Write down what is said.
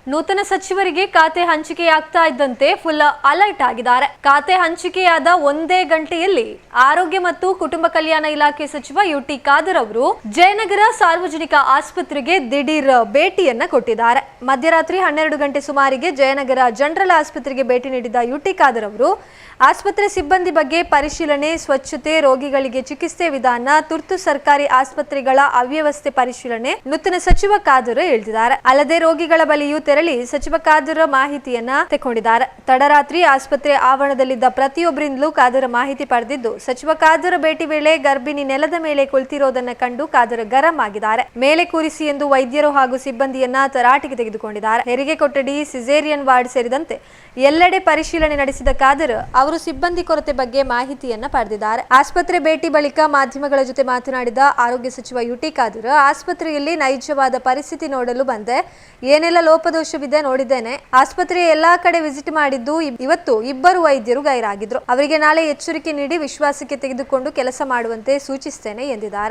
ನೂತನ ಸಚಿವರಿಗೆ ಖಾತೆ ಹಂಚಿಕೆಯಾಗ್ತಾ ಇದ್ದಂತೆ ಫುಲ್ ಅಲರ್ಟ್ ಆಗಿದ್ದಾರೆ. ಖಾತೆ ಹಂಚಿಕೆಯಾದ ಒಂದೇ ಗಂಟೆಯಲ್ಲಿ ಆರೋಗ್ಯ ಮತ್ತು ಕುಟುಂಬ ಕಲ್ಯಾಣ ಇಲಾಖೆ ಸಚಿವ ಯುಟಿ ಖಾದರ್ ಅವರು ಜಯನಗರ ಸಾರ್ವಜನಿಕ ಆಸ್ಪತ್ರೆಗೆ ದಿಢೀರ್ ಭೇಟಿಯನ್ನ ಕೊಟ್ಟಿದ್ದಾರೆ. ಮಧ್ಯರಾತ್ರಿ 12 ಗಂಟೆ ಸುಮಾರಿಗೆ ಜಯನಗರ ಜನರಲ್ ಆಸ್ಪತ್ರೆಗೆ ಭೇಟಿ ನೀಡಿದ ಯುಟಿ ಖಾದರ್ ಅವರು ಆಸ್ಪತ್ರೆ ಸಿಬ್ಬಂದಿ ಬಗ್ಗೆ ಪರಿಶೀಲನೆ, ಸ್ವಚ್ಛತೆ, ರೋಗಿಗಳಿಗೆ ಚಿಕಿತ್ಸೆ ವಿಧಾನ, ತುರ್ತು ಸರ್ಕಾರಿ ಆಸ್ಪತ್ರೆಗಳ ಅವ್ಯವಸ್ಥೆ ಪರಿಶೀಲನೆ ನೂತನ ಸಚಿವ ಖಾದರ್ ಹೇಳಿದ್ದಾರೆ. ಅಲ್ಲದೆ ರೋಗಿಗಳ ಬಳಿಯೂ ತೆರಳಿ ಸಚಿವ ಖಾದರ್ ಮಾಹಿತಿಯನ್ನ ತೆಗೆದುಕೊಂಡಿದ್ದಾರೆ. ತಡರಾತ್ರಿ ಆಸ್ಪತ್ರೆ ಆವರಣದಲ್ಲಿದ್ದ ಪ್ರತಿಯೊಬ್ಬರಿಂದಲೂ ಖಾದರ್ ಮಾಹಿತಿ ಪಡೆದಿದ್ದು, ಸಚಿವ ಖಾದರ್ ಭೇಟಿ ವೇಳೆ ಗರ್ಭಿಣಿ ನೆಲದ ಮೇಲೆ ಕುಳಿತಿರೋದನ್ನ ಕಂಡು ಖಾದರ್ ಗರಂ ಆಗಿದ್ದಾರೆ. ಮೇಲೆ ಕೂರಿಸಿ ಎಂದು ವೈದ್ಯರು ಹಾಗೂ ಸಿಬ್ಬಂದಿಯನ್ನ ತರಾಟೆಗೆ ತೆಗೆದುಕೊಂಡಿದ್ದಾರೆ. ಹೆರಿಗೆ ಕೊಠಡಿ, ಸಿಸೇರಿಯನ್ ವಾರ್ಡ್ ಸೇರಿದಂತೆ ಎಲ್ಲೆಡೆ ಪರಿಶೀಲನೆ ನಡೆಸಿದ ಖಾದರ್ ಅವರು ಸಿಬ್ಬಂದಿ ಕೊರತೆ ಬಗ್ಗೆ ಮಾಹಿತಿಯನ್ನ ಪಡೆದಿದ್ದಾರೆ. ಆಸ್ಪತ್ರೆ ಭೇಟಿ ಬಳಿಕ ಮಾಧ್ಯಮಗಳ ಜೊತೆ ಮಾತನಾಡಿದ ಆರೋಗ್ಯ ಸಚಿವ ಯುಟಿ ಖಾದರ್, ಆಸ್ಪತ್ರೆಯಲ್ಲಿ ನೈಜವಾದ ಪರಿಸ್ಥಿತಿ ನೋಡಲು ಬಂದೆ. ಏನೆಲ್ಲ ಲೋಪದೋಷವಿದೆ ನೋಡಿದ್ದೇನೆ. ಆಸ್ಪತ್ರೆಯ ಎಲ್ಲಾ ಕಡೆ ವಿಸಿಟ್ ಮಾಡಿದ್ದು. ಇವತ್ತು 2 ವೈದ್ಯರು ಗೈರಾಗಿದ್ರು. ಅವರಿಗೆ ನಾಳೆ ಎಚ್ಚರಿಕೆ ನೀಡಿ ವಿಶ್ವಾಸಕ್ಕೆ ತೆಗೆದುಕೊಂಡು ಕೆಲಸ ಮಾಡುವಂತೆ ಸೂಚಿಸುತ್ತೇನೆ ಎಂದಿದ್ದಾರೆ.